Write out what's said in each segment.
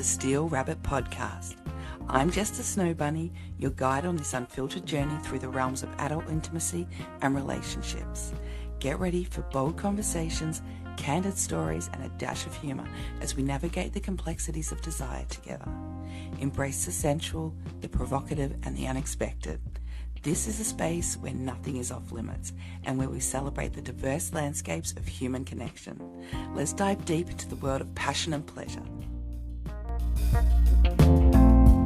Steele Rabbit Podcast. I'm Jess the Snow Bunny, your guide on this unfiltered journey through the realms of adult intimacy and relationships. Get ready for bold conversations, candid stories, and a dash of humour as we navigate the complexities of desire together. Embrace the sensual, the provocative, and the unexpected. This is a space where nothing is off limits and where we celebrate the diverse landscapes of human connection. Let's dive deep into the world of passion and pleasure.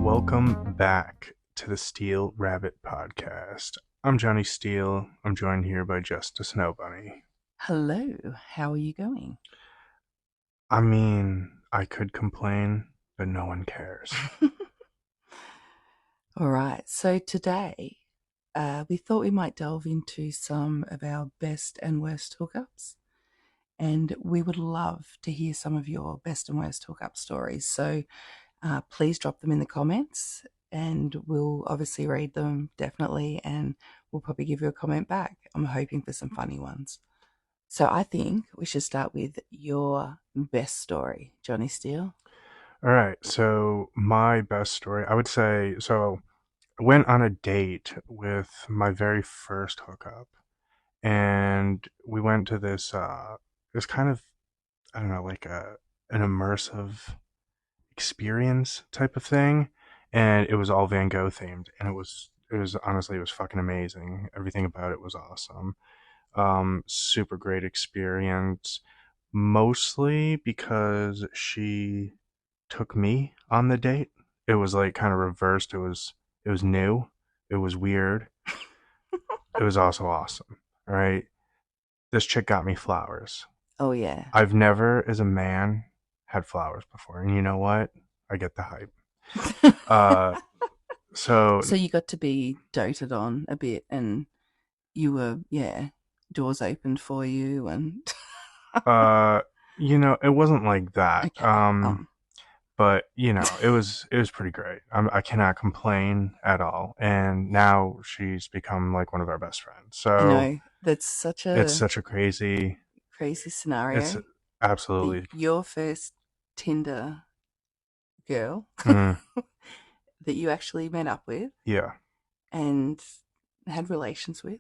Welcome back to the Steele Rabbit Podcast. I'm Johnny Steele. I'm joined here by Jess the Snow Bunny. Hello, how are you going? I mean, I could complain, but no one cares. All right, so today we thought we might delve into some of our best and worst hookups, and we would love to hear some of your best and worst hookup stories. So please drop them in the comments, and we'll obviously read them, definitely, and we'll probably give you a comment back. I'm hoping for some funny ones. So I think we should start with your best story, Johnny Steele. All right, so my best story, I would say, so I went on a date with my very first hookup, and we went to this, it was kind of, I don't know, like an immersive experience type of thing, and it was all Van Gogh themed, and it was honestly, it was fucking amazing. Everything about it was awesome. Super great experience, mostly because she took me on the date. It was like kind of reversed. It was new, it was weird, it was also awesome. All right, this chick got me flowers. Oh yeah. I've never as a man had flowers before, and you know what, I get the hype. So you got to be doted on a bit, and you were, doors opened for you, and it wasn't like that. Okay. But it was pretty great. I cannot complain at all, and now she's become like one of our best friends. So that's such a crazy scenario. It's absolutely your first Tinder girl that you actually met up with, and had relations with,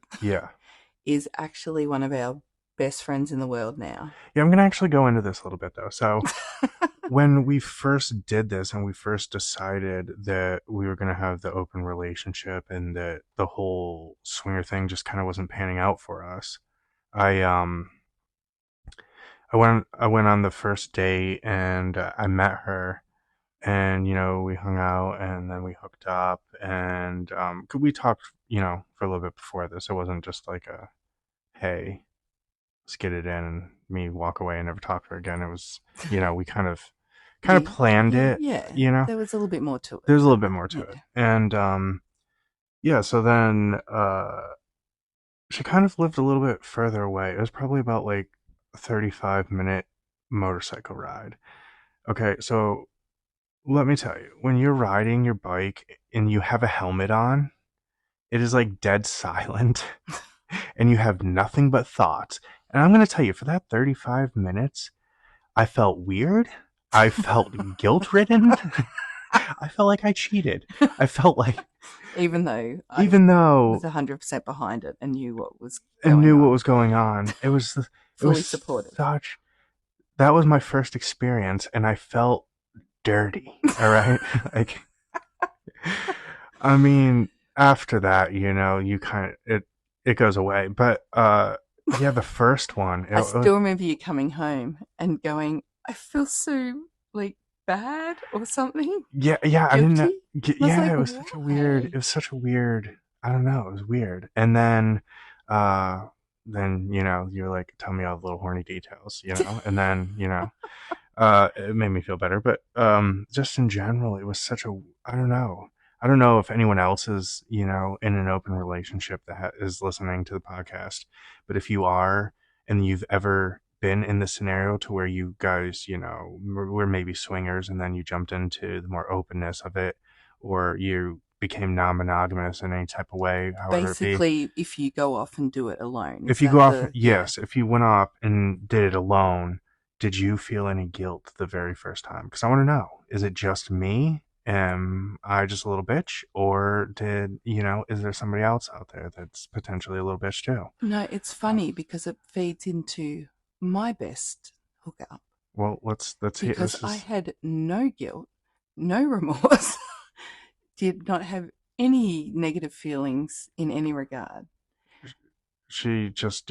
is actually one of our best friends in the world now. Yeah, I'm gonna actually go into this a little bit though. So when we first did this and we first decided that we were gonna have the open relationship and that the whole swinger thing just kind of wasn't panning out for us, I went on the first date, and I met her, and we hung out, and then we hooked up, and we talked for a little bit before this. It wasn't just like a hey, let's get it in and me walk away and never talk to her again. It was we kind of planned it. There was a little bit more to it. There's a little bit more to it. And so then she kind of lived a little bit further away. It was probably about like a 35-minute motorcycle ride. Okay, so let me tell you, when you're riding your bike and you have a helmet on, it is like dead silent and you have nothing but thoughts. And I'm going to tell you, for that 35 minutes, I felt weird. I felt guilt-ridden. I felt like I cheated. I felt like... Even though I was 100% behind it and knew what was going on. It was... fully supportive. That was my first experience, and I felt dirty. All right? Like, I mean, after that, you kind of... It goes away. But, the first one... I still remember you coming home and going, I feel so, bad or something. Yeah, I didn't know. It was such a weird... I don't know, it was weird. And then, you're like, tell me all the little horny details, and then, it made me feel better. But, just in general, it was such a... I don't know if anyone else is, in an open relationship that is listening to the podcast, but if you are, and you've ever been in the scenario to where you guys, were maybe swingers and then you jumped into the more openness of it, or you became non-monogamous in any type of way, however basically, it be. If you go off and do it alone. If you go off, if you went off and did it alone, did you feel any guilt the very first time? Because I want to know, is it just me? Am I just a little bitch? Or is there somebody else out there that's potentially a little bitch too? No, it's Uh, funny because it feeds into my best hookup well, let's hear. because This I is had no guilt, no remorse, did not have any negative feelings in any regard. she just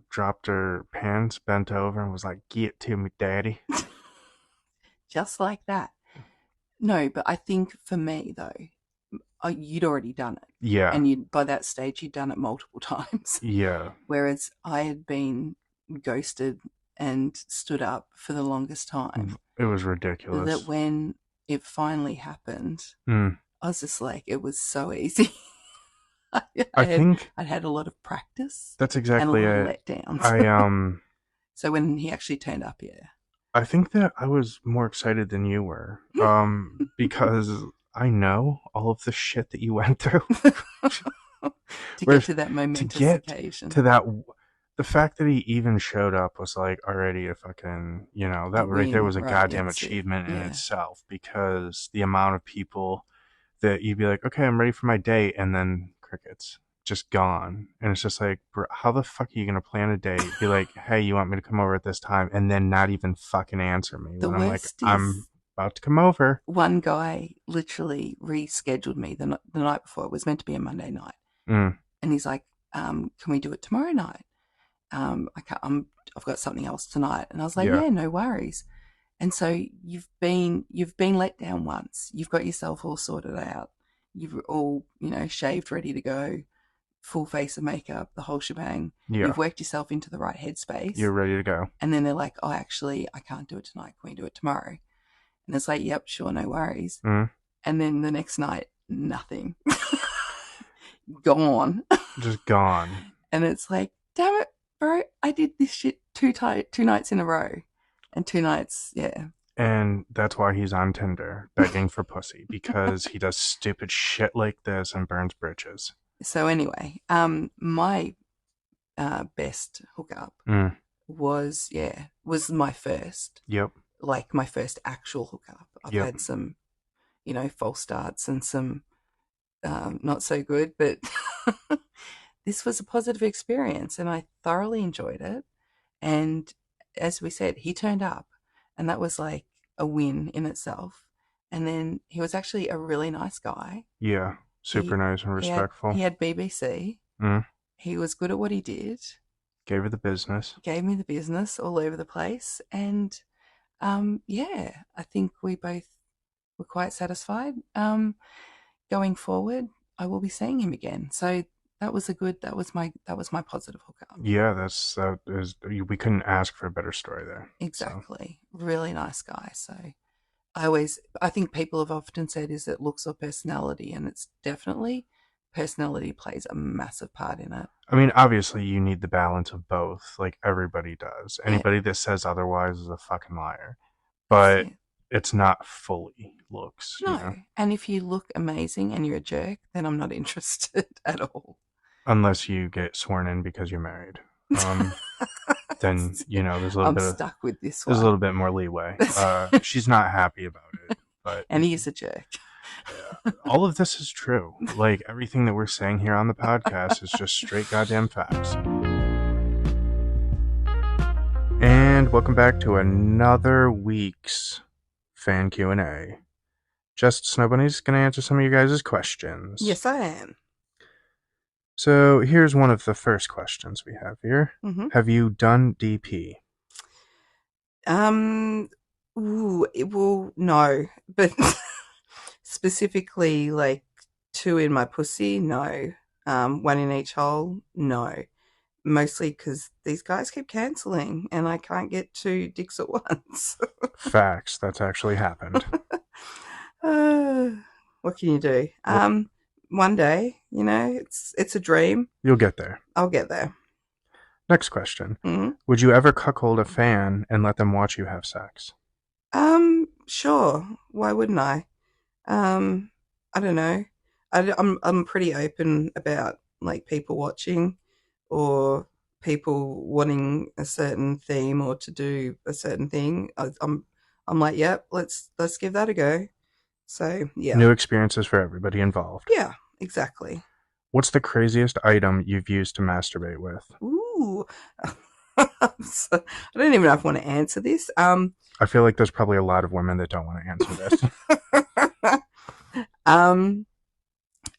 dropped her pants, bent over, and was like, "Get to me, daddy." Just like that. No, but I think for me though, you'd already done it, Yeah, and you by that stage you'd done it multiple times, yeah. whereas I had been ghosted and stood up for the longest time. It was That ridiculous. when it finally happened, Mm. I was just like, it was so easy. I I had think I'd had a lot of practice that's and a exactly lot of it. letdowns. I So when he actually turned up, yeah, I think that I was more excited than you were, because I know all of the shit that you went through. to Where get to that to momentous get occasion, to that, the fact that he even showed up was like already a fucking, a that right there win, was a right? goddamn That's it. achievement in Yeah, itself, because the amount of people that you'd be like, okay, I'm ready for my date, and then crickets, just gone. And it's just like, bro, how the fuck are you gonna plan a date? Be like, hey, you want me to come over at this time, and then not even fucking answer me the when I'm like, worst I'm is about to come over. one guy literally rescheduled me the night before. It was meant to be a Monday night, Mm, and he's like, "Can we do it tomorrow night? I can't. I've got something else tonight." And I was like, yeah, "Yeah, no worries." And so you've been let down once. You've got yourself all sorted out. You've all shaved, ready to go, full face of makeup, the whole shebang. yeah, You've worked yourself into the right you're headspace, ready to go. and then they're like, "Oh, actually, I can't do it tonight. Can we do it tomorrow?" And it's like, "Yep, sure, no worries." Mm, And then the next night, nothing, gone. just gone. And it's like, damn it, bro, I did this shit two nights in a row, and 2 nights, yeah. And that's why he's on Tinder begging for pussy, because he does stupid shit like this and burns bridges. So anyway, my best hookup Mm, was my first, yep, like my first actual hookup. I've yep. had some, false starts and some not so good, but this was a positive experience, and I thoroughly enjoyed it. And as we said, he turned up, and that was like a win in itself. And then he was actually a really nice guy. Yeah, super He nice and he had respectful. he had BBC. Mm, He was good at what he did. gave her the business. Gave me the business all over the place, and yeah, I think we both were quite satisfied. Going forward, I will be seeing him again. So that was my positive hookup. Yeah, that is, we couldn't ask for a better story there. So, Exactly. Really nice guy. So I think people have often said, is it looks or personality? And it's definitely personality plays a massive part in it. I mean, obviously, you need the balance of both, like everybody does. Yeah, Anybody that says otherwise is a fucking liar. that's But it. it's not fully looks. No. And if you look amazing and you're a jerk, then I'm not interested at all. Unless you get sworn in because you're married. Um, then there's a little I'm bit of stuck with this there's a one. little bit more leeway. She's not happy about it, but And he is a jerk. all of this is true. Like everything that we're saying here on the podcast is just straight goddamn facts. And welcome back to another week's fan Q&A. Just Snow Bunny's gonna answer some of you guys' questions. Yes, I am. So here's one of the first questions we have here. Mm-hmm. Have you done DP? Well, no, but specifically like 2 in my pussy, no. 1 in each hole, no. Mostly because these guys keep cancelling and I can't get 2 dicks at once. Facts. That's actually happened. What can you do? One day, it's a dream. You'll get there. I'll get there. Next question. Mm-hmm. Would you ever cuckold a fan and let them watch you have sex? Sure. Why wouldn't I? I don't know. I'm pretty open about like people watching or people wanting a certain theme or to do a certain thing, I'm like, yep, let's give that a go. So yeah, New experiences for everybody involved. yeah, exactly. What's the craziest item you've used to masturbate with? Ooh, so, I don't even know if I want to answer this. I feel like there's probably a lot of women that don't want to answer this. um,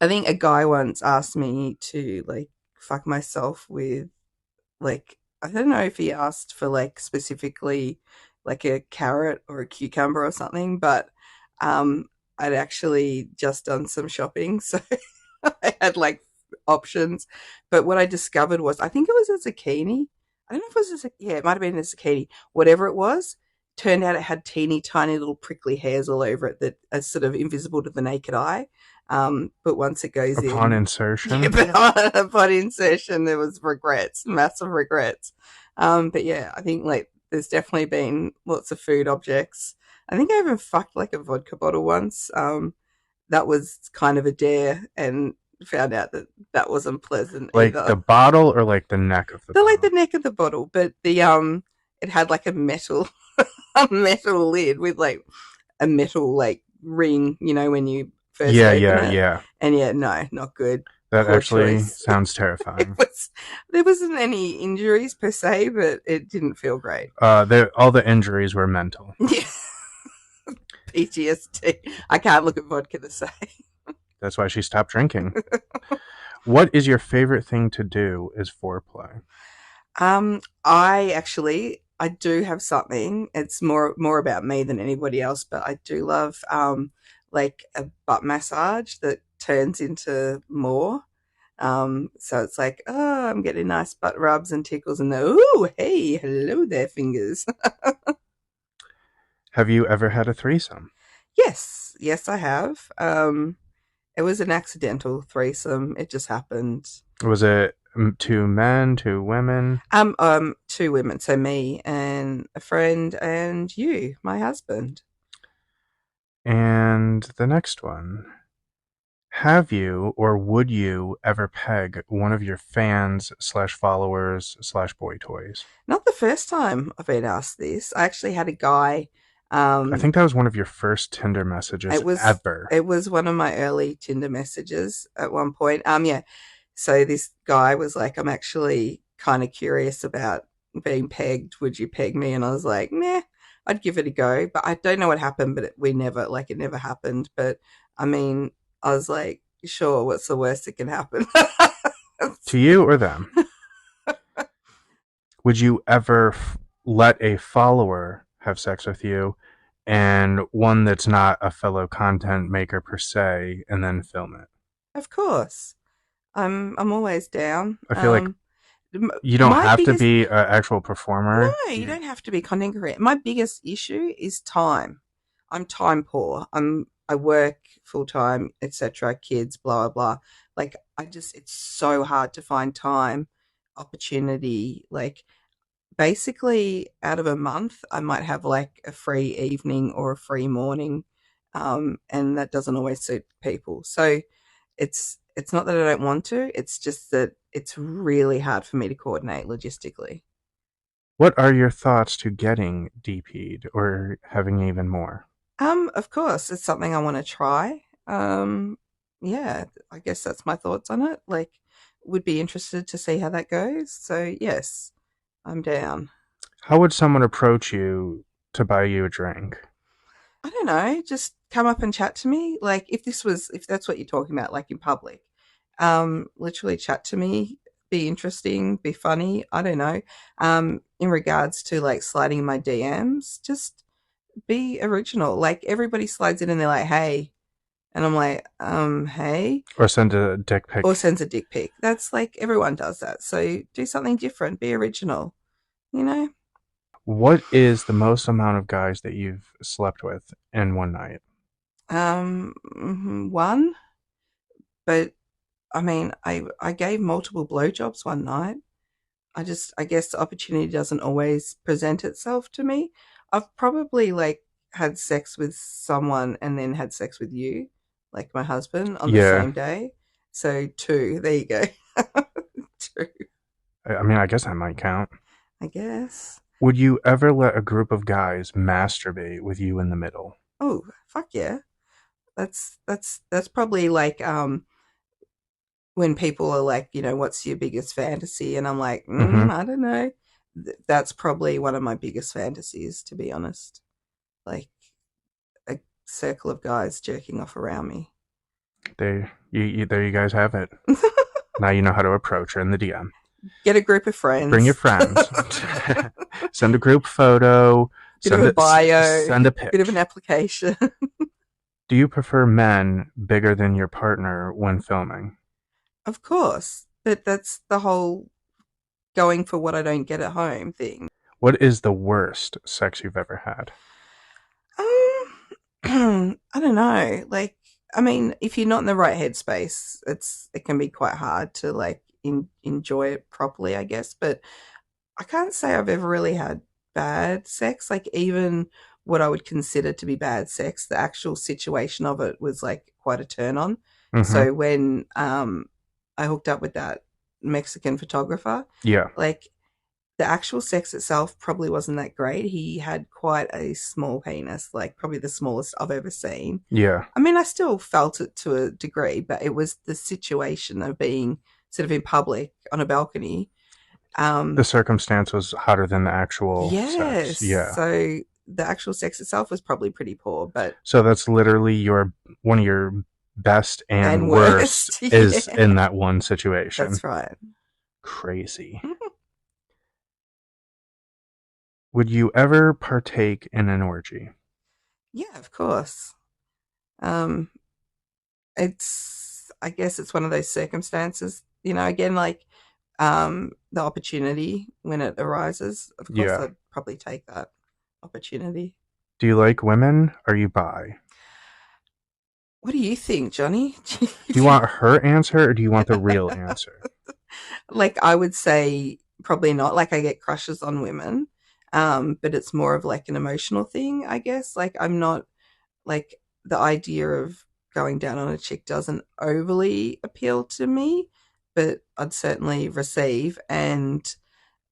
I think a guy once asked me to like fuck myself with like I don't know if he asked for like specifically like a carrot or a cucumber or something, but um I'd actually just done some shopping, so I had like options. But what I discovered was I think it was a zucchini. I don't know if it was yeah, it might have been a zucchini. Whatever it was, turned out it had teeny tiny little prickly hairs all over it that are sort of invisible to the naked eye. But once it goes Upon in, yeah, insertion? but upon insertion, there was regrets, massive regrets. But yeah, I think like there's definitely been lots of food objects. I think I even fucked like a vodka bottle once. That was kind of a dare, and found out that that wasn't pleasant Like the either. bottle or like the neck of the The like the bottle? neck of the bottle, but the it had like a metal a metal lid with like a metal like ring, you know, when you first Yeah, open yeah, it. yeah. And yeah, no, not good. That Poor actually choice. sounds It terrifying. was there wasn't any injuries per se, but it didn't feel great. All the injuries were mental. Yeah. PTSD. I can't look at vodka the same. That's why she stopped drinking. What is your favorite thing to do is foreplay? I do have something. It's more about me than anybody else, but I do love like a butt massage that turns into more. So it's like, oh, I'm getting nice butt rubs and tickles, and the ooh, hey, hello there, fingers. Have you ever had a threesome? Yes, yes, I have. It was an accidental threesome. It just happened. Was it two men, two women? Two women, so me and a friend and you, my husband. And the next one. Have you or would you ever peg one of your fans slash followers slash boy toys? Not the first time I've been asked this. I actually had a guy. I Um, think that was one of your first Tinder messages it was ever. it was one of my early Tinder messages at one point. Yeah. So this guy was like, "I'm actually kind of curious about being pegged. Would you peg me?" And I was like, "Meh, I'd give it a go." But I don't know what happened. But we never like it never happened. But I mean, I was like, "Sure, what's the worst that can happen?" To you or them? Would you ever let a follower have sex with you and one that's not a fellow content maker per se and then film it? Of course, I'm always down. I feel like you don't My have to biggest be an actual performer. No, you don't have to be content creator. My biggest issue is time. I'm time poor. I work full time, etc. Kids, blah blah blah. Like it's so hard to find time, opportunity. Like basically, out of a month, I might have like a free evening or a free morning, and that doesn't always suit people. So it's not that I don't want to. It's just that it's really hard for me to coordinate logistically. What are your thoughts to getting DP'd or having even more? Of course, it's something I want to try. Yeah, I guess that's my thoughts on it. Like, would be interested to see how that goes. So, yes, I'm down. How would someone approach you to buy you a drink? I don't know, just come up and chat to me. Like, if that's what you're talking about, like in public, literally chat to me, be interesting, be funny. I don't know. In regards to like sliding in my DMs, just be original. Like, everybody slides in and they're like, hey, and I'm like, hey, Or send a dick or pic? sends a dick pic. That's like everyone does that. So do something different, be original, you know? What is the most amount of guys that you've slept with in one night? One, but I mean, I gave multiple blowjobs one night. I guess the opportunity doesn't always present itself to me. I've probably like had sex with someone and then had sex with you, like my husband, on the Yeah, same day. So two, there you go. Two. I mean, I guess that might count. I guess. Would you ever let a group of guys masturbate with you in the middle? Oh, fuck yeah. That's probably like when people are like, what's your biggest fantasy? And I'm like, Mm-hmm. I don't know. That's probably one of my biggest fantasies, to be honest. Like a circle of guys jerking off around me. There you guys have it. Now you know how to approach her in the DM. Get a group of Bring your friends. friends. Send a group photo. Bit of a bio, Send a bit of an pic. application. Do you prefer men bigger than your partner when filming? Of course. But that's the whole going for what I don't get at home thing. What is the worst sex you've ever had? I don't know. Like, I mean, if you're not in the right headspace, it can be quite hard to like enjoy it properly, I guess. But I can't say I've ever really had bad sex. Like, even what I would consider to be bad sex, the actual situation of it was like quite a turn on. Mm-hmm. So when I hooked up with that Mexican photographer, Yeah. like the actual sex itself probably wasn't that great. He had quite a small penis, like probably the smallest I've ever seen. Yeah. I mean, I still felt it to a degree, but it was the situation of being sort of in public on a balcony. The Um, circumstance was hotter than the actual sex. yes. Yeah. So the actual sex itself was probably pretty poor, but So that's literally your one of your best and and worst worst. is Yeah, in that one situation. that's right. Crazy. Would you ever partake in an orgy? Yeah, of course. Um, I guess it's one of those circumstances, again, like the opportunity when it arises. Of course, Yeah. I'd probably take that opportunity. Do you like women? Are you bi? What do you think, Johnny? Do you want her answer or do you want the real answer? Like, I would say probably not. Like, I get crushes on women, but it's more of like an emotional thing, I guess. Like, I'm not like the idea of going down on a chick doesn't overly appeal to me, but I'd certainly receive. And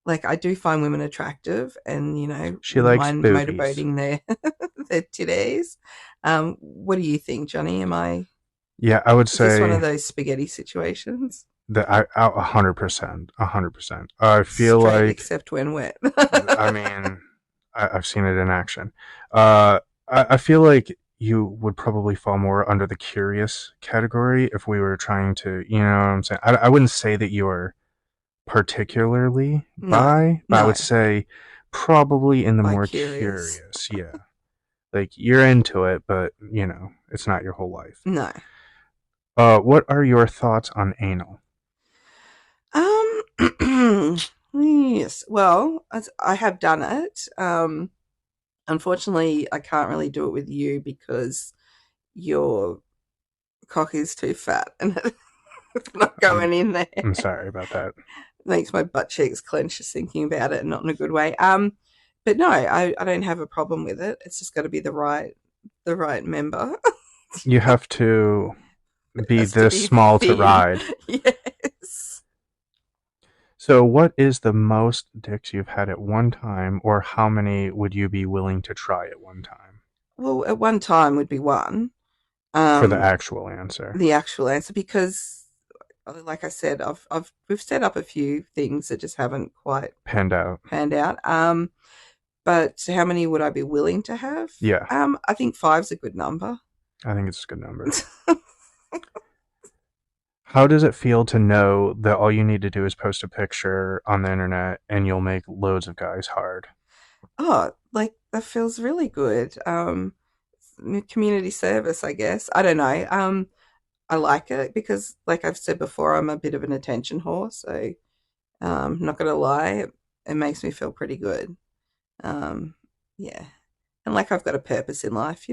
like, I do find women attractive, and She wouldn't likes mind booties. motorboating their their titties. What do you think, Johnny? Yeah, I would Is this one say of those spaghetti situations? that 100%, 100%. I feel Straight like, except when wet. I mean, I've seen it in action. Uh, I feel like you would probably fall more under the curious category if we were trying to, you know what I'm saying? I wouldn't say that you're particularly No, bi, but I would no, say probably in the by more curious. curious. Yeah. Like you're into it, but it's not your whole life. No. What are your thoughts on anal? Yes. Well, as I have done it. Unfortunately, I can't really do it with you because your cock is too fat and it's not I'm going in there. I'm sorry about that. Makes my butt cheeks clench just thinking about it, and not in a good way. But no, I don't have a problem with it. It's just got to be the right member. You have to It be has to this be small to thin. ride. Yes. So, what is the most dicks you've had at one time, or how many would you be willing to try at one time? Well, at one time would be one. For the Um, actual answer. the actual answer, because like I said, we've set up a few things that just haven't quite Panned out. panned out. But how many would I be willing to have? Yeah, I think five's a good number. I think it's a good number. How does it feel to know that all you need to do is post a picture on the internet and you'll make loads of guys hard? Oh, like that feels really good. Community service, I guess. I don't know. I like it because, like I've said before, I'm a bit of an attention whore. So, not gonna lie, it makes me feel pretty good. Um, yeah, and like I've got a purpose in life.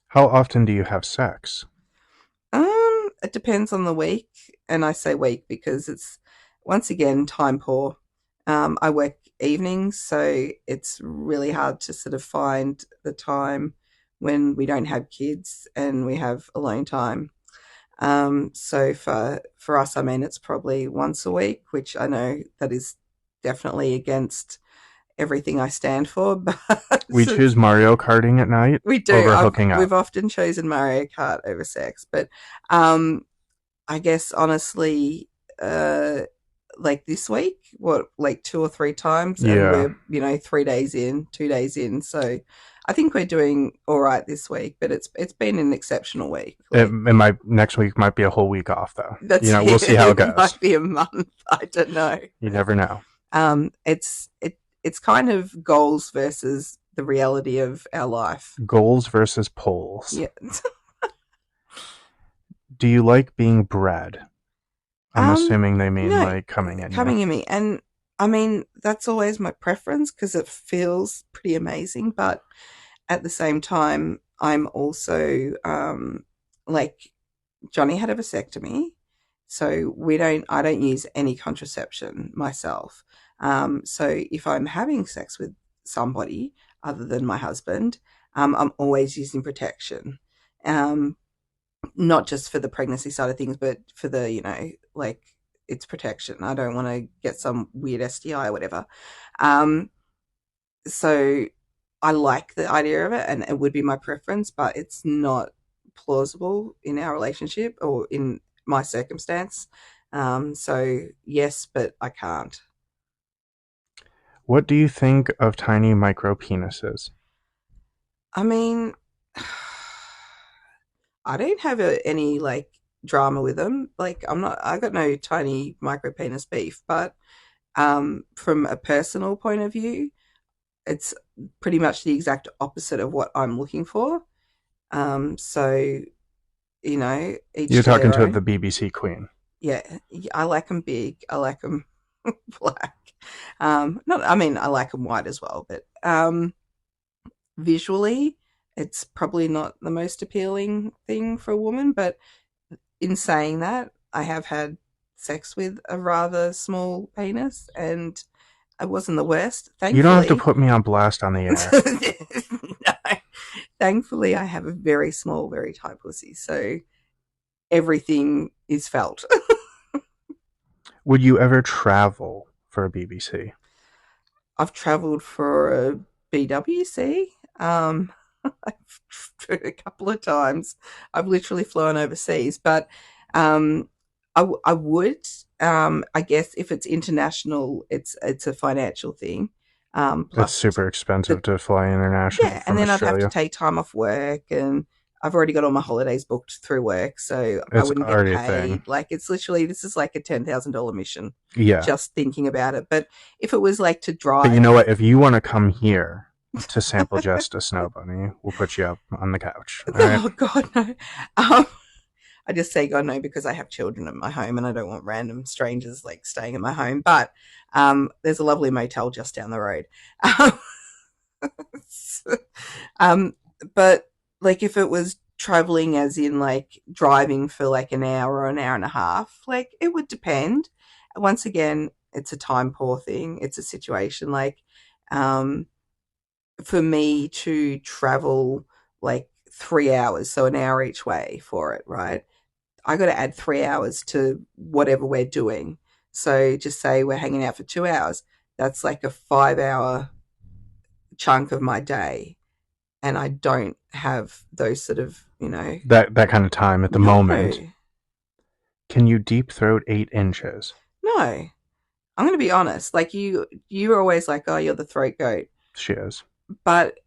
How often do you have sex? It depends on the week, and I say week because it's once again time poor. I work evenings, so it's really hard to sort of find the time when we don't have kids and we have alone time. So for us, I mean, it's probably once a week, which I know that is definitely against everything I stand for, but We choose Mario Karting at night we do. over hooking We've up. often chosen Mario Kart over sex, but um, I guess honestly, uh, like this week, what, like two or three times, and Yeah. we're 3 days in, 2 days in, so I think we're doing all right this week. But it's been an exceptional week. Like It might next week might be a whole week off though. that's We'll see how it it goes. might be a month. I don't know. You never know. It's kind of goals versus the reality of our life. Goals versus polls. Yeah. Do you like being bred? I'm Um, assuming they mean no, like coming in you. coming in me. And I mean, that's always my preference because it feels pretty amazing. But at the same time, I'm also like Johnny had a vasectomy. So I don't use any contraception myself. So if I'm having sex with somebody other than my husband, I'm always using protection. Um, Not just for the pregnancy side of things, but for the, like it's protection. I don't want to get some weird STI or whatever. Um, so I like the idea of it and it would be my preference, but it's not plausible in our relationship or in my circumstance. So yes, but I can't. What do you think of tiny micro penises? I mean, I don't have any like drama with them. Like I got no tiny micro penis beef, but from a personal point of view, it's pretty much the exact opposite of what I'm looking for. So each You're to talking their to own. the BBC queen. Yeah, I like them big. I like them black. Not, I mean, I like them white as well, but visually, it's probably not the most appealing thing for a woman. But in saying that, I have had sex with a rather small penis, and it wasn't the worst, You don't have to thankfully. put me on blast on the air. No, thankfully, I have a very small, very tight pussy, so everything is felt. Would you ever travel for a BBC? I've travelled for a BWC a couple of times. I've literally flown overseas, but um, I would. I guess if it's international, it's a financial thing. It's Plus super expensive the to fly international Yeah, and from then I'd have to Australia. take time off work, and I've already got all my holidays booked through work, so I It's wouldn't get already a thing. paid. Like it's literally this is like a $10,000 mission Yeah. just thinking about it. But if it was like to But you drive, know what? If you want to come here to sample Just a Snow Bunny, we'll put you up on the couch. All right. oh God no, um, I just say God no because I have children at my home and I don't want random strangers like staying at my home. But there's a lovely motel just down the road. Um, but like if it was traveling as in like driving for like an hour or an hour and a half, like it would depend. Once again, it's a time poor thing. It's a situation like um, for me to travel like 3 hours, so an hour each way for it, right? I got to add 3 hours to whatever we're doing. So just say we're hanging out for 2 hours. That's like a 5 hour chunk of my day and I don't have those sort of, That kind of time at the no, moment. Can you deep throat 8 inches? no. I'm going to be honest. Like you're always like, oh, you're the throat goat, She is. but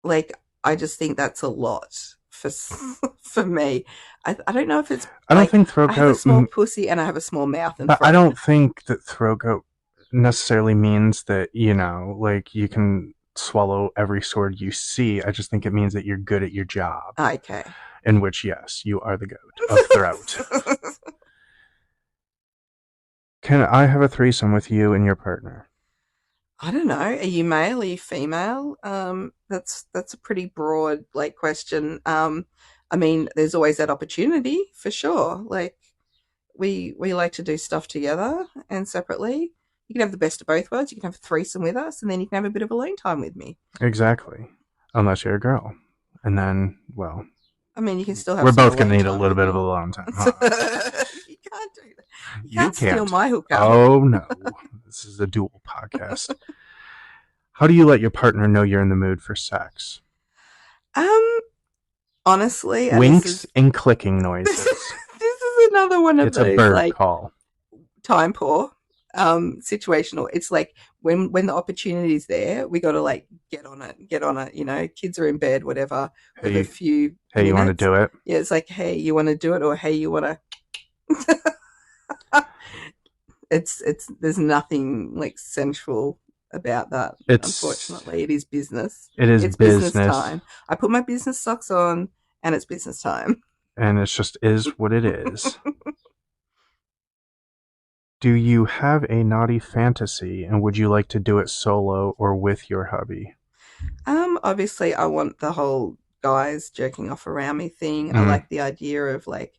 like I just think that's a lot for for me. I don't know if it's I don't like think throat I have a goat, small pussy and I have a small mouth and but I throat. don't think that throat goat necessarily means that, like you can swallow every sword you see. I just think it means that you're good at your job. Okay. In which, yes, you are the goat of throat. Can I have a threesome with you and your partner? I don't know. Are you male? Are you female? That's a pretty broad like question. I mean, there's always that opportunity for sure. Like we like to do stuff together and separately. You can have the best of both worlds. You can have a threesome with us, and then you can have a bit of alone time with me. Exactly. Unless you're a girl. And then, well, I mean, you can still have We're some both going to alone need a time little with bit of me. alone time, You huh? can't do that. You You can't steal can't. my hookup. Oh, no. This is a dual podcast. How do you let your partner know you're in the mood for sex? Um, honestly, and Winks and clicking noises. this is another one of It's a those bird like call. time poor situational. It's like when the opportunity's there, we got to like get on it. You know, kids are in bed, whatever. We have a Hey, few hey, you want to minutes. do it? Yeah, it's like, hey, you want to do it, or hey, you want to. It's there's nothing like sensual about that. It's Unfortunately, it is business. it is It's business business, time. I put my business socks on, and it's business time. and it's just is what it is. Do you have a naughty fantasy, and would you like to do it solo or with your hubby? Obviously, I want the whole guys jerking off around me thing. I Mm, like the idea of like,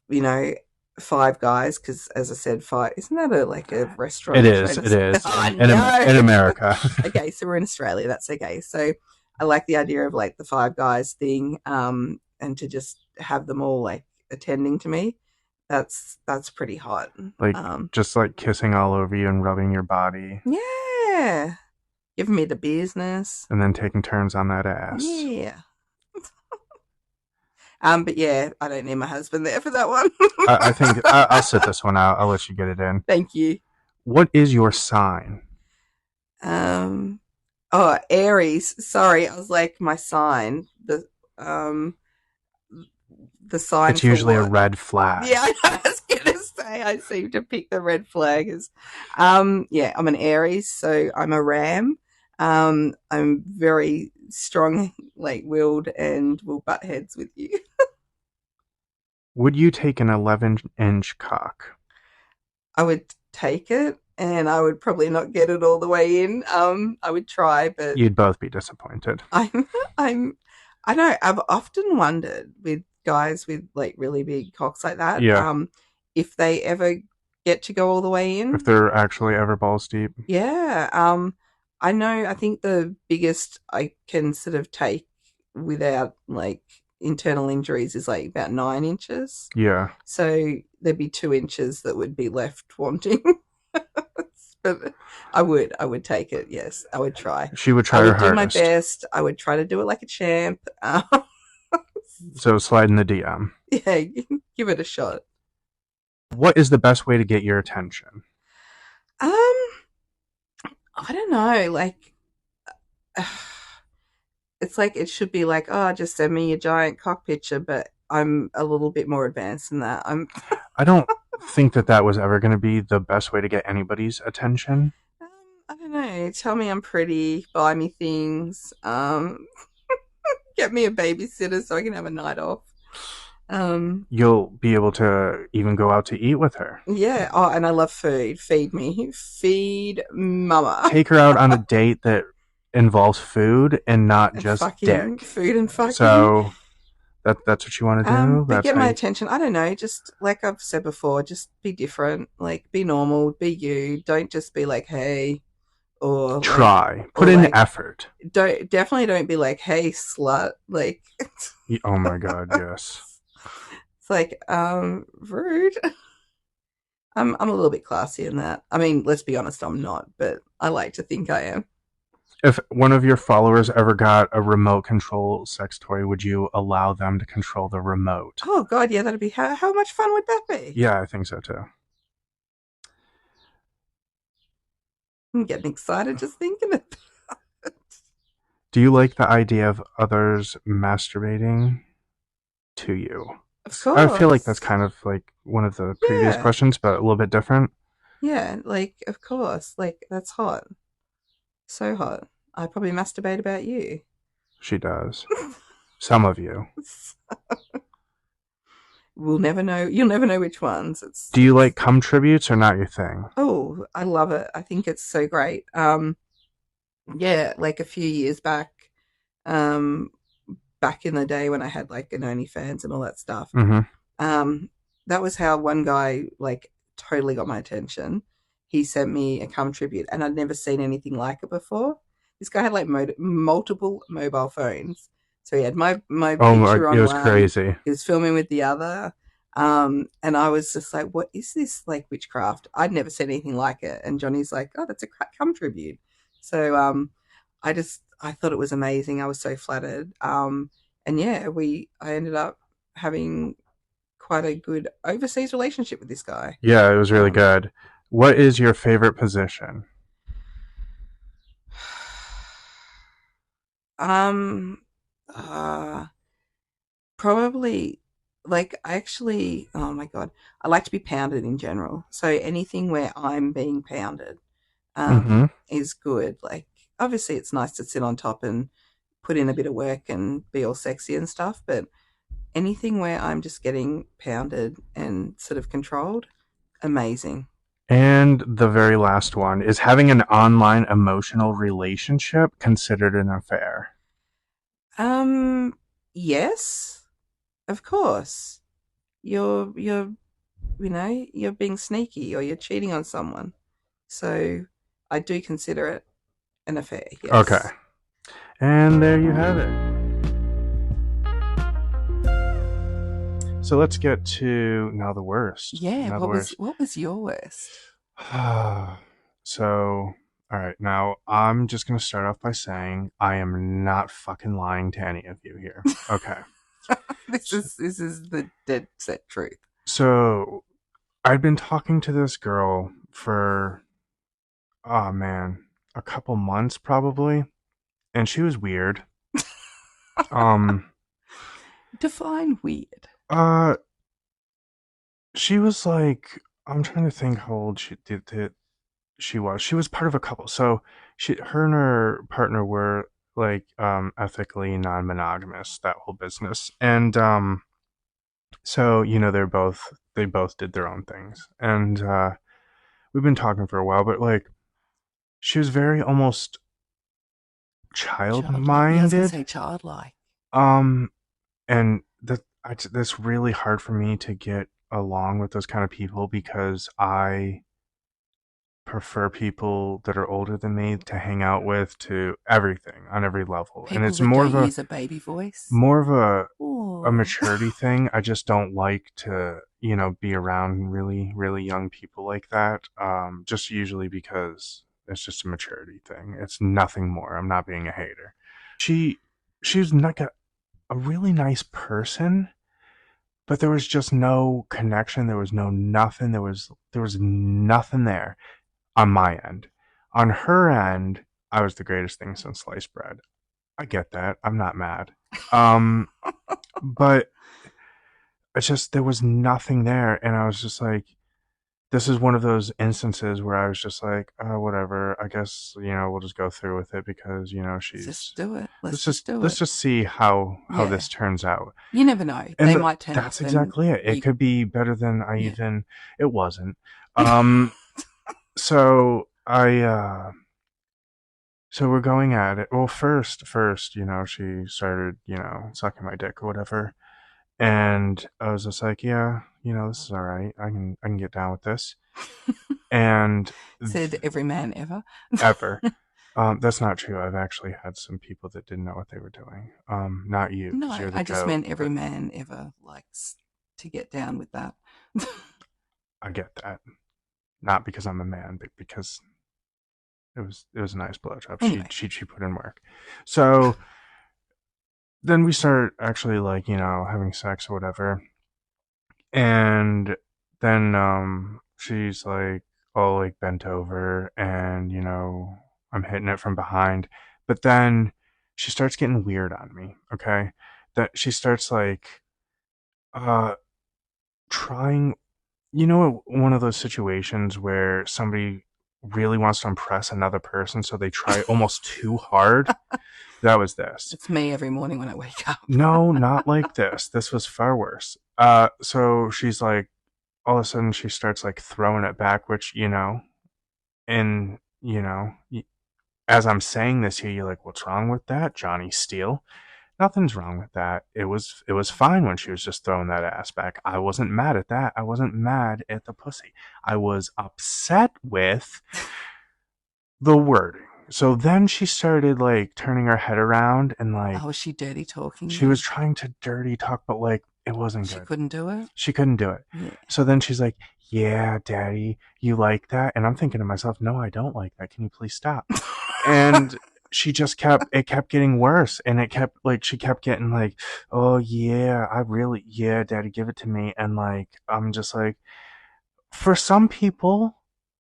you know, five guys because, as I said, five. Isn't that a like a it restaurant is. chain? It is Oh in no. America. Okay, so we're in Australia. That's okay. So I like the idea of like the five guys thing, and to just have them all like attending to me. That's pretty hot. Like Um, just like kissing all over you and rubbing your body, yeah, giving me the business. and then taking turns on that ass. Yeah. But yeah, I don't need my husband there for that one. I think I'll sit this one out. I'll let you get it in. Thank you. What is your sign? Um, oh, Aries. Sorry, I was like my sign. Um the sign It's for usually a what? red flag. Yeah, I was gonna say I seem to pick the red flag as yeah, I'm an Aries, so I'm a ram. I'm very strong, like willed and will butt heads with you. Would you take an 11-inch cock? I would take it and I would probably not get it all the way in. I would try, but You'd both be disappointed. I'm I'm I know I've often wondered with guys with like really big cocks like that, Yeah, if they ever get to go all the way if in. they're actually ever balls deep. Yeah. I know I think the biggest I can sort of take without like internal injuries is like about 9 inches. Yeah, So there'd be 2 inches that would be left wanting. But I would take it. Yes, I would try. she would I try her would do my hardest. best. I would try to do it like a champ. So slide in the DM. Yeah, give it a shot. What is the best way to get your attention? Um, I don't know. Like, it's like it should be like, oh, just send me your giant cock picture. But I'm a little bit more advanced than that. I don't think that was ever going to be the best way to get anybody's attention. Um, I don't know. Tell me I'm pretty. Buy me things. Get me a babysitter so I can have a night off. You'll be able to even go out to eat with her. Yeah. Oh, and I love food. Feed me. Feed mama. Take her out on a date that involves food and not And just fucking dick. food and fucking. So that's what you want to do. But That's get how my you, attention. I don't know. Just like I've said before, just be different. Like be normal. Be you. Don't just be like, hey, or like, try. Put or in like, effort. definitely don't be like, hey, slut. Like, Oh my god, yes. it's like, rude. I'm a little bit classy in that. I mean, let's be honest, I'm not, but I like to think I am. If one of your followers ever got a remote control sex toy, would you allow them to control the remote? Oh God, yeah, that'd be how much fun would that be? Yeah, I think so too. I'm getting excited just thinking of it. Do you like the idea of others masturbating to you? Of I feel like that's course. kind of like one of the previous Yeah. questions, but a little bit different. Yeah, like of course. Like that's hot. So hot. I probably masturbate about you. She does. Some of you. We'll never know. You'll never know which ones. Do you like cum tributes or not your thing? Oh, I love it. I think it's so great. Yeah, like a few years back, um, back in the day when I had like an OnlyFans and all that stuff. Mm-hmm. That was how one guy like totally got my attention. He sent me a cum tribute, and I'd never seen anything like it before. This guy had like multiple mobile phones, So he had my Oh my, picture it on was one, crazy. he was filming with the other. And I was just like, what is this like witchcraft? I'd never seen anything like it. And Johnny's like, oh, that's a cum tribute. So I thought it was amazing. I was so flattered. And yeah, I ended up having quite a good overseas relationship with this guy. Yeah, it was really Um, good. What is your favorite position? um, uh, Probably like I actually, oh my God, I like to be pounded in general. So anything where I'm being pounded Mm-hmm. is good. Like obviously it's nice to sit on top and put in a bit of work and be all sexy and stuff, but anything where I'm just getting pounded and sort of controlled, amazing. And the very last one is having an online emotional relationship considered an affair. Um, yes, of course. You're you're being sneaky or you're cheating on someone. So I do consider it an affair, Okay. yes. And there you have it. So let's get to now the worst. Yeah, Now the worst. what was your worst? So, all right. Now I'm just gonna start off by saying I am not fucking lying to any of you here. Okay. This is the dead set truth. So I'd been talking to this girl for, oh man, a couple months probably, and she was weird. Um, Define weird. uh, she was like, I'm trying to think how old she was. She was part of a couple. So her and her partner were like ethically non-monogamous, that whole business. And so, they both did their own things. And we've been talking for a while, but like she was very almost Childlike. Yeah, I was gonna child-minded. say childlike. Um and that's really hard for me to get along with those kind of people because I prefer people that are older than me to hang out with to everything on every level. And People it's that don't use a baby voice. more of a Oh. maturity thing. I just don't like to, be around really, really young people like that. Just usually because it's just a maturity thing. It's nothing more. I'm not being a hater. She she was like a really nice person, but there was just no connection. There was no nothing. There was nothing there on my end. On her end, I was the greatest thing since sliced bread. I get that. I'm not mad. Um, but it's just there was nothing there, and I was just like, this is one of those instances where I was just like, oh, whatever. I guess we'll just go through with it because Let's just she's. do it. Let's Let's just just do let's it. just see how Yeah. this turns out. You never know. They And might turn up that's and exactly it. It you could be better than I yeah. even. It wasn't. Um. So so we're going at it. Well, first, she started, sucking my dick or whatever, and I was just like, yeah, this is all right. I can get down with this. And Said every man ever. ever, that's not true. I've actually had some people that didn't know what they were doing. Not you, because No, you're the I just goat. meant every But man ever likes to get down with that. I get that. Not because I'm a man, but because it was a nice blowjob. She Anyway, she she put in work. So then we start actually like having sex or whatever, and then she's like all like bent over, and I'm hitting it from behind, but then she starts getting weird on me. Okay, that she starts like uh trying, one of those situations where somebody really wants to impress another person, so they try almost too hard. That was this. it's me every morning when I wake up. No, not like this. This was far worse. So she's like, all of a sudden she starts like throwing it back, which, and, as I'm saying this here, you're like, what's wrong with that, Johnny Steele? Nothing's wrong with that. It was fine when she was just throwing that ass back. I wasn't mad at that. I wasn't mad at the pussy. I was upset with the wording. So then she started like turning her head around and like Oh, was she dirty talking she was you? trying to dirty talk, but like it wasn't She good. couldn't do it? She couldn't do it. Yeah. So then she's like, "Yeah, Daddy, you like that?" And I'm thinking to myself, "No, I don't like that. Can you please stop?" And she just it kept getting worse, and it kept like she kept getting like, "Oh yeah, I really, yeah, Daddy, give it to me." And like I'm just like, for some people,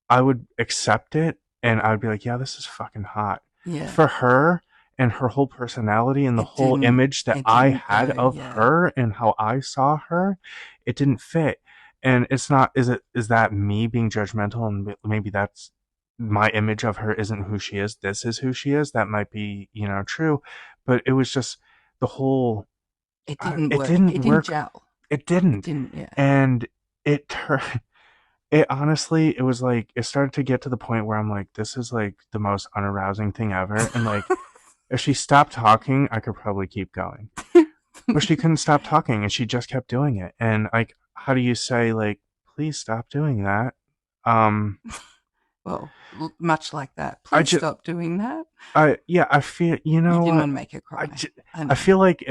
I would accept it and I'd be like, yeah, this is fucking hot. Yeah. For her and her whole personality and the It whole didn't image that it I didn't had go, of yeah. her and how I saw her, it didn't fit. And it's not, is that me being judgmental and maybe that's my image of her isn't who she is. This is who she is. That might be, true. But it was just the whole, It didn't it work. didn't It didn't work. gel. It It didn't. didn't, yeah. And it turned, it honestly, it was like it started to get to the point where I'm like, this is like the most unarousing thing ever. And like, if she stopped talking, I could probably keep going. But she couldn't stop talking, and she just kept doing it. And like, how do you say like, please stop doing that? Um, Well, much like that. I Please just, stop doing that. yeah, I feel, you You know didn't what? want to make her I, cry. just, I I know. feel like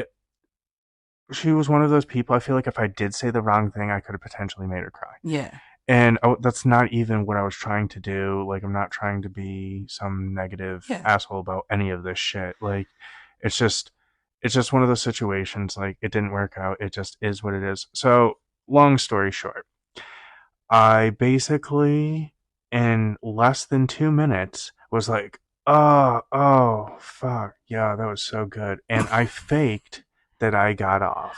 she was one of those people. I feel like if I did say the wrong thing, I could have potentially made her cry. Yeah. And that's not even what I was trying to do. Like, I'm not trying to be some negative Yeah. asshole about any of this shit. Like, it's just, it's just one of those situations. Like, it didn't work out. It just is what it is. So, long story short, I basically, in less than 2 minutes, was like, oh, fuck. Yeah, that was so good. And I faked that I got off.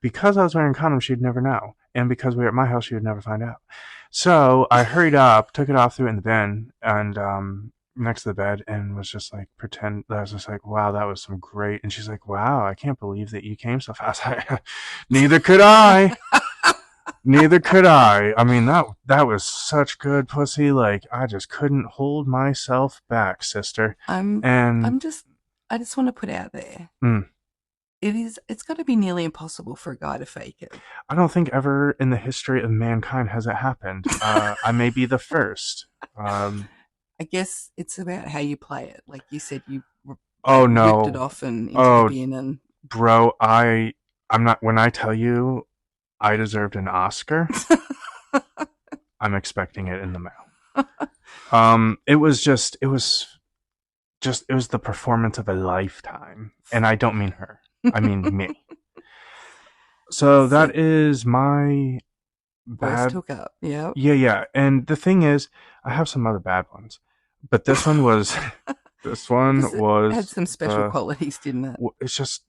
Because I was wearing condoms, she'd never know. And because we were at my house, she would never find out. So I hurried up, took it off, threw it in the bin, and next to the bed, and was just like, pretend. I was just like, wow, that was some great. And she's like, wow, I can't believe that you came so fast. Neither could I. Neither could I. I mean, that was such good pussy. Like, I just couldn't hold myself back, sister. I'm And I'm just I just want to put out there. mm, It's got to be nearly impossible for a guy to fake it. I don't think ever in the history of mankind has it happened. I may be the first. Um, I guess it's about how you play it. Like you said, you oh ripped it no, off and into the oh bin, and bro, I'm not. When I tell you I deserved an Oscar, I'm expecting it in the mail. It was the performance of a lifetime, and I don't mean her. I mean me. So so that is my worst bad. hookup. Yeah. Yeah, yeah. And the thing is, I have some other bad ones, but this one was this one This had was some special the. qualities, didn't it? It's just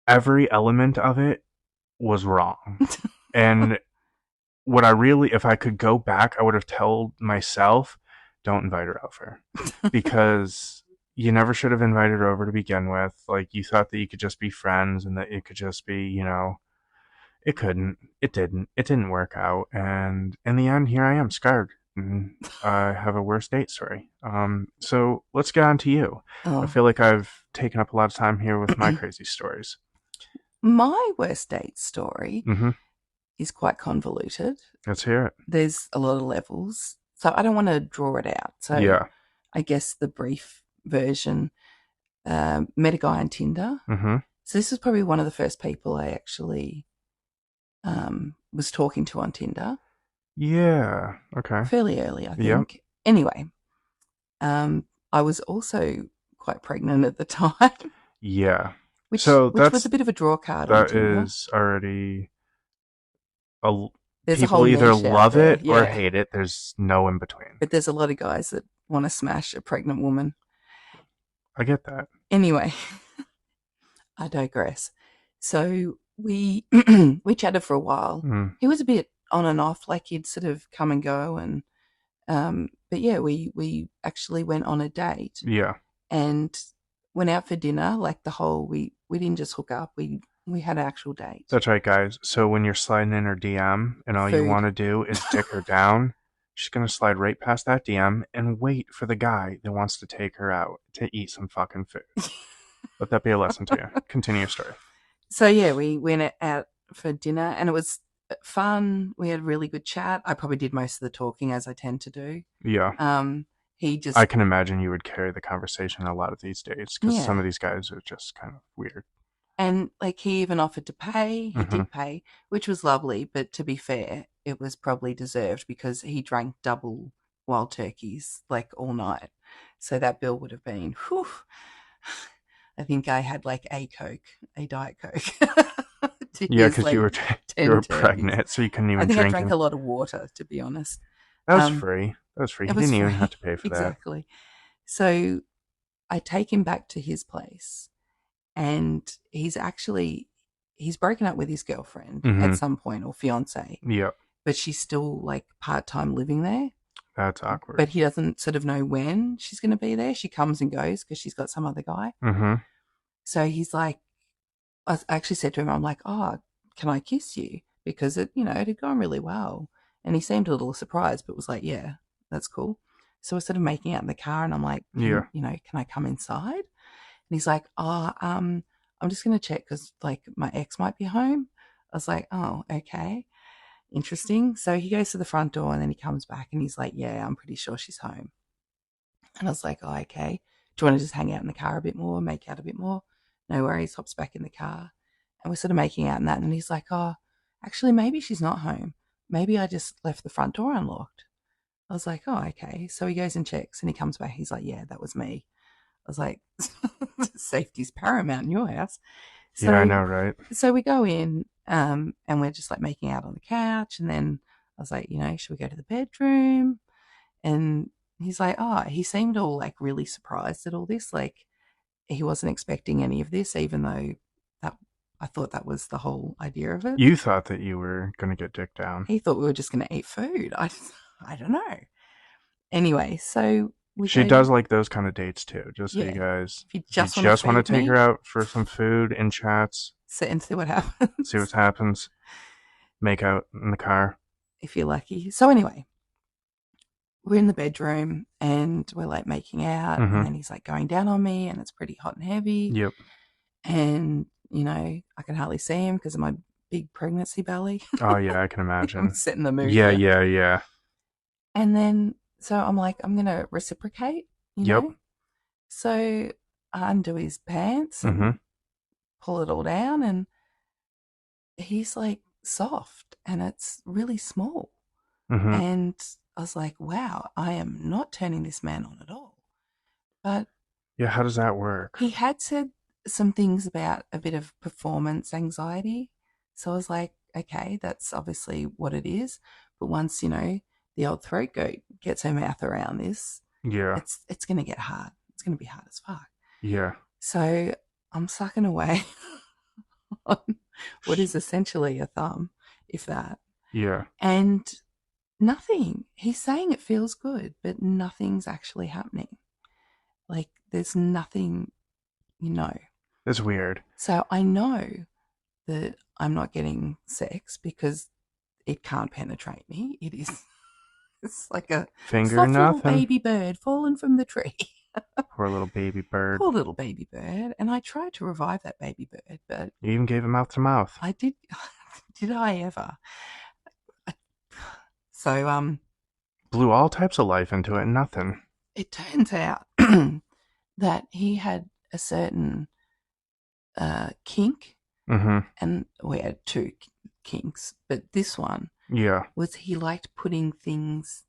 every element of it was wrong. And what I really, if I could go back, I would have told myself, don't invite her over because you never should have invited her over to begin with. Like, you thought that you could just be friends and that it could just be, it couldn't. It didn't. It didn't work out. And in the end, here I am, scarred. And I have a worse date story. So let's get on to you. I Oh, feel like I've taken up a lot of time here with my crazy stories. my worst date story Mm-hmm. is quite convoluted. Let's hear it. There's a lot of levels, so I don't want to draw it out. So Yeah. I guess the brief version: met a guy on Tinder. Mm-hmm. So this was probably one of the first people I actually was talking to on Tinder. Yeah. Okay. Fairly early, I Yep. think. Anyway, I was also quite pregnant at the time, Yeah. which So which was a bit of a draw card on that Tinder. is already a There's a whole people either niche out love there, it or yeah. hate it. There's no in between. But there's a lot of guys that want to smash a pregnant woman. I get that. Anyway, I digress. So we we chatted for a while. Mm. He was a bit on and off, like he'd sort of come and go, and but yeah, we actually went on a date Yeah. and went out for dinner. Like the whole we didn't just hook up. We had an actual date. That's right, guys. So when you're sliding in her DM and all you Food. want to do is dick her down, she's going to slide right past that DM and wait for the guy that wants to take her out to eat some fucking food. Let that be a lesson to you. Continue your story. So yeah, we went out for dinner and it was fun. We had a really good chat. I probably did most of the talking as I tend to do. Yeah. He just, I can imagine you would carry the conversation a lot of these days because some yeah. of these guys are just kind of weird. And like he even offered to pay. He Hmm. did pay, which was lovely. But to be fair, it was probably deserved because he drank double wild turkeys like all night. So that bill would have been, whew, I think I had like a Coke, a Diet Coke, to Yeah, his because you like were you 10 were turkeys. pregnant, so you couldn't I even think I drink drank it. a lot of water, to be honest. That was Um, free. That was free. it He was didn't even have free, to pay for that. exactly. So I take him back to his place, and he's broken up with his girlfriend at Hmm. some point, or fiance, Yep. but she's still like part-time living there. That's awkward. But he doesn't sort of know when she's going to be there. She comes and goes because she's got some other guy. Hmm. So he's like, I actually said to him, I'm like, oh, can I kiss you? Because it had gone really well. And he seemed a little surprised, but was like, yeah, that's cool. So we're sort of making out in the car, and I'm like, Yeah. can I come inside? And he's like, oh, I'm just going to check because like my ex might be home. I was like, oh, okay, interesting. So he goes to the front door and then he comes back and he's like, yeah, I'm pretty sure she's home. And I was like, oh, okay. Do you want to just hang out in the car a bit more, make out a bit more? No worries. Hops back in the car. And we're sort of making out in that. And he's like, oh, actually, maybe she's not home. Maybe I just left the front door unlocked. I was like, oh, okay. So he goes and checks and he comes back. He's like, yeah, that was me. I was like, safety's paramount in your house. Yeah, I So, know, right? so we go in, and we're just like making out on the couch. And then I was like, should we go to the bedroom? And he's like, oh, he seemed all like really surprised at all this. Like he wasn't expecting any of this, even though that I thought that was the whole idea of it. You thought that you were gonna get dick down. He thought we were just going to eat food. I don't know. Anyway, so we She go, does like those kind of dates too. Just so you yeah. guys, If you if you just want to just want to feed take her me, out for some food and chats, sit and see what see what happens happens, make out in the car. if you're lucky. So anyway, we're in the bedroom and we're like making out, and Hmm. then he's like going down on me, and it's pretty hot and heavy. Yep. And I can hardly see him because of my big pregnancy belly. Oh yeah, I can I'm imagine. setting the mood Yeah, here. yeah, yeah. And then so I'm like, I'm gonna reciprocate, you Yep. know. So I undo his pants Hmm. and pull it all down, and he's like soft and it's really small. Hmm. And I was like, wow, I am not turning this man on at all. But Yeah, how does that work? he had said some things about a bit of performance anxiety. So I was like, okay, that's obviously what it is. But once, the old throat goat gets her mouth around this, Yeah, it's gonna get hard. It's gonna be hard as fuck. yeah, So I'm sucking away on what is essentially a thumb, if that. yeah. And nothing. He's saying it feels good, but nothing's actually happening. Like there's nothing, you know. It's weird. So I know that I'm not getting sex because it can't penetrate me. It is it's like a Finger soft little nothing. baby bird fallen from the tree. Poor little baby bird. Poor little baby bird. And I tried to revive that baby bird, but You even gave it mouth to mouth. I did did I ever? So Blew all types of life into it and nothing. it turns out that he had a certain kink, Hmm. and we had two kinks, but this one Yeah. was he liked putting things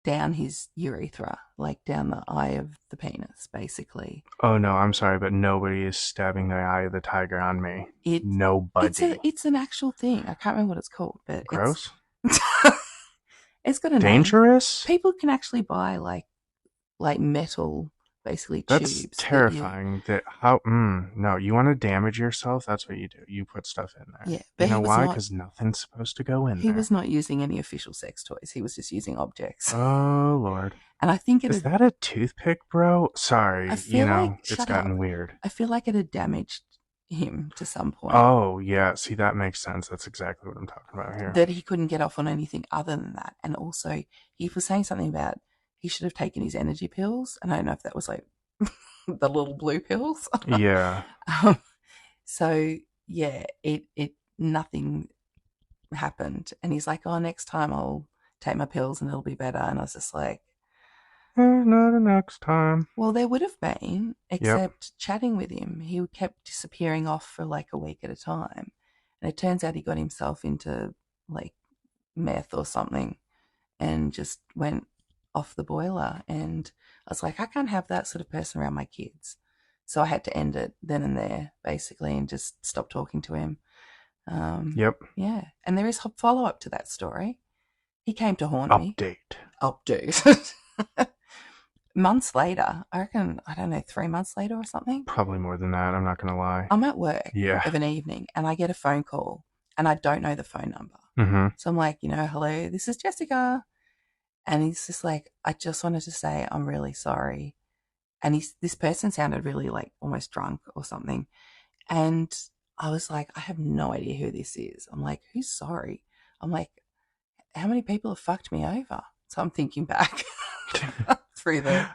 down his urethra, like down the eye of the penis, basically. Oh no, I'm sorry, but nobody is stabbing the eye of the tiger on me. It Nobody. it's an actual thing. I can't remember what it's called, but Gross? it's got a name. Dangerous? People can actually buy like metal, basically That's tubes. terrifying. No, you want to damage yourself? That's what you do. You put stuff in there. Yeah, but You know he was why? not. Because nothing's supposed to go in He there. was not using any official sex toys. He was just using objects. Oh Lord. And I think Is that a toothpick, bro? Sorry, I feel like it's shut gotten up. weird. I feel like it had damaged him to some point. Oh yeah, see that makes sense. That's exactly what I'm talking about here. That he couldn't get off on anything other than that. And also, he was saying something about he should have taken his energy pills. And I don't know if that was like the little blue pills. Yeah. So yeah, it nothing happened. And he's like, oh, next time I'll take my pills and it'll be better. And I was just like, Not a next time. Well, there would have been, Yep. except chatting with him. He kept disappearing off for like a week at a time. And it turns out he got himself into like meth or something and just went off the boiler. And I was like, I can't have that sort of person around my kids. So I had to end it then and there, basically, and just stop talking to him. Yep. Yeah. And there is follow up to that story. He came to haunt me. Update. Months later, I reckon, I don't know, 3 months later or something. Probably more than that. I'm not going to lie. I'm at work Yeah. of an evening and I get a phone call and I don't know the phone number. Mm-hmm. So I'm like, hello, this is Jessica. And he's just like, I just wanted to say I'm really sorry. And this person sounded really like almost drunk or something. And I was like, I have no idea who this is. I'm like, who's sorry? I'm like, how many people have fucked me over? So I'm thinking back through the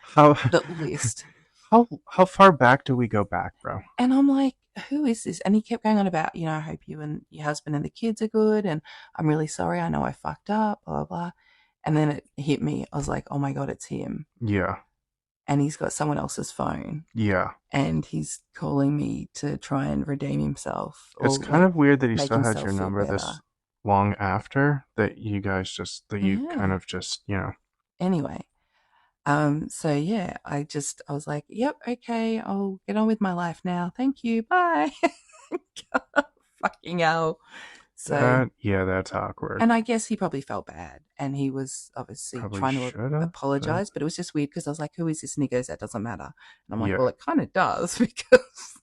list. How far back do we go back, bro? And I'm like, who is this? And he kept going on about, I hope you and your husband and the kids are good. And I'm really sorry. I know I fucked up, blah, blah, blah. And then it hit me. I was like, oh my God, it's him. Yeah. And he's got someone else's phone. Yeah. And he's calling me to try and redeem himself. It's kind of weird that he still had your number this long after, that you guys just, you kind of just, Anyway. So yeah, I was like, yep, okay, I'll get on with my life now. Thank you. Bye. Fucking hell. So that's awkward. And I guess he probably felt bad, and he was obviously trying to apologize, but it was just weird because I was like, who is this? And he goes, that doesn't matter. And I'm like, well, it kind of does, because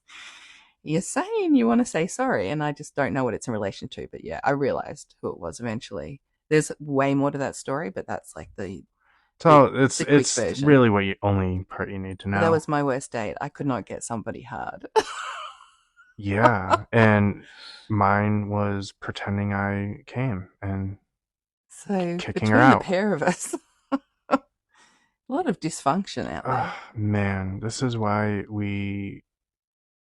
you're saying you want to say sorry, and I just don't know what it's in relation to. But yeah, I realized who it was eventually. There's way more to that story, but that's like it's really what only part you need to know. That was my worst date. I could not get somebody hard. Yeah, and mine was pretending I came and kicking her out. Between the pair of us, a lot of dysfunction out there. Man, this is why we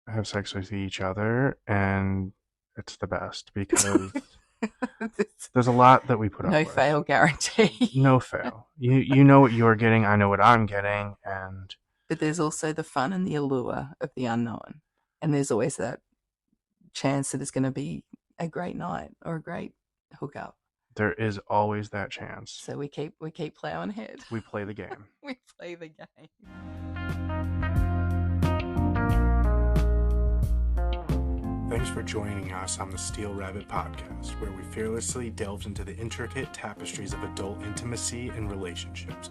have sex with each other, and it's the best, because there's a lot that we put up with. No fail guarantee. No fail. You know what you're getting, I know what I'm getting, but there's also the fun and the allure of the unknown. And there's always that chance that it's going to be a great night or a great hookup. There is always that chance. So we keep plowing ahead. We play the game. We play the game. Thanks for joining us on the Steele Rabbit podcast, where we fearlessly delved into the intricate tapestries of adult intimacy and relationships.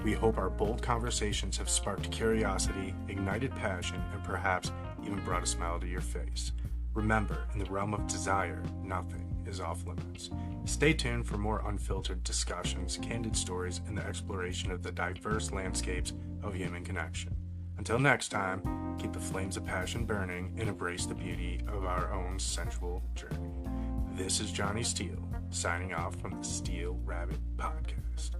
We hope our bold conversations have sparked curiosity, ignited passion, and perhaps even brought a smile to your face. Remember, in the realm of desire, nothing is off limits. Stay tuned for more unfiltered discussions, candid stories, and the exploration of the diverse landscapes of human connection. Until next time, keep the flames of passion burning and embrace the beauty of our own sensual journey. This is Johnny Steele, signing off from the Steele Rabbit Podcast.